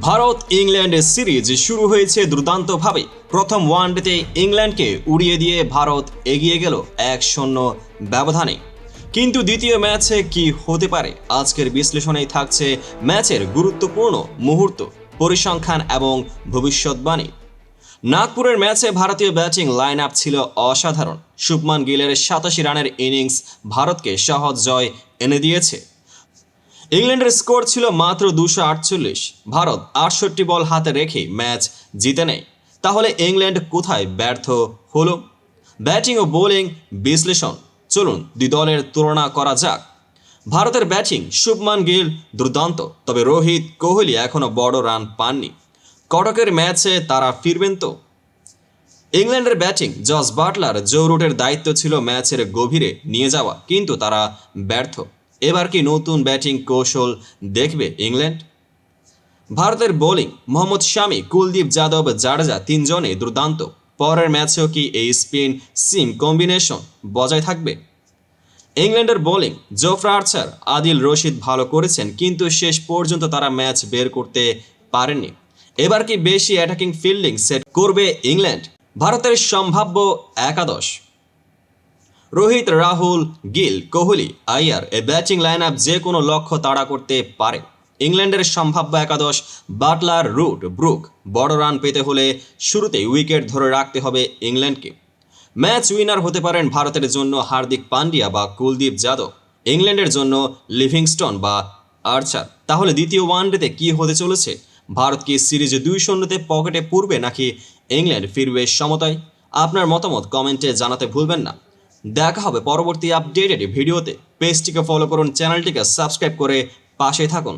Bharat England series শুরু হয়েছে দুর্দান্তভাবে। প্রথম ওয়ানডেতে ইংল্যান্ডকে উড়িয়ে দিয়ে ভারত এগিয়ে গেল 1-0 ব্যবধানে। কিন্তু দ্বিতীয় ম্যাচে কি হতে পারে, আজকের বিশ্লেষণেই থাকছে ম্যাচের গুরুত্বপূর্ণ মুহূর্ত, পরিসংখ্যান এবং ভবিষ্যৎবাণী। নাগপুরের ম্যাচে ভারতীয় ব্যাটিং লাইন আপ ছিল অসাধারণ। শুভমান গিলের 87 রানের ইনিংস ভারতকে সহজ জয় এনে দিয়েছে। ইংল্যান্ডের স্কোর ছিল মাত্র 248। ভারত 68 বল হাতে রেখে ম্যাচ জিতে নেয়। তাহলে ইংল্যান্ড কোথায় ব্যর্থ হলো? ব্যাটিং ও বোলিং বিশ্লেষণ, চলুন দুই দলের তুলনা করা যাক। ভারতের ব্যাটিং, শুভমান গিল দুর্দান্ত, তবে রোহিত কোহলি এখনও বড় রান পাননি। কটকের ম্যাচে তারা ফিরবেন তো? ইংল্যান্ডের ব্যাটিং, জস বাটলার, জো রুটের দায়িত্ব ছিল ম্যাচের গভীরে নিয়ে যাওয়া, কিন্তু তারা ব্যর্থ। এবার কি নতুন ব্যাটিং কৌশল দেখবে ইংল্যান্ড? ভারতের বোলিং, মোহাম্মদ শামি, কুলদীপ যাদব, জাডেজা তিনজনে দুর্দান্ত। পরের ম্যাচেও কি এই স্পিন সিম কম্বিনেশন বজায় থাকবে? ইংল্যান্ডের বোলিং, জোফরা আর্চার, আদিল রশিদ ভালো করেছেন, কিন্তু শেষ পর্যন্ত তারা ম্যাচ বের করতে পারেননি। এবার কি বেশি অ্যাটাকিং ফিল্ডিং সেট করবে ইংল্যান্ড? ভারতের সম্ভাব্য একাদশ: রোহিত, রাহুল, গিল, কোহলি, আইয়ার। এ ব্যাটিং লাইন আপ যে কোনো লক্ষ্য তাড়া করতে পারে। ইংল্যান্ডের সম্ভাব্য একাদশ: বাটলার, রুট, ব্রুক। বড় রান পেতে হলে শুরুতেই উইকেট ধরে রাখতে হবে ইংল্যান্ডকে। ম্যাচ উইনার হতে পারেন ভারতের জন্য হার্দিক পান্ডিয়া বা কুলদীপ যাদব, ইংল্যান্ডের জন্য লিভিংস্টন বা আর্চার। তাহলে দ্বিতীয় ওয়ানডেতে কি হতে চলেছে? ভারত কি সিরিজে 2-0 পকেটে পড়বে, নাকি ইংল্যান্ড ফিরবে সমতায়? আপনার মতামত কমেন্টে জানাতে ভুলবেন না। দেখা হবে পরবর্তী আপডেটেড ভিডিওতে। পেজটিকে ফলো করুন, চ্যানেলটিকে সাবস্ক্রাইব করে পাশে থাকুন।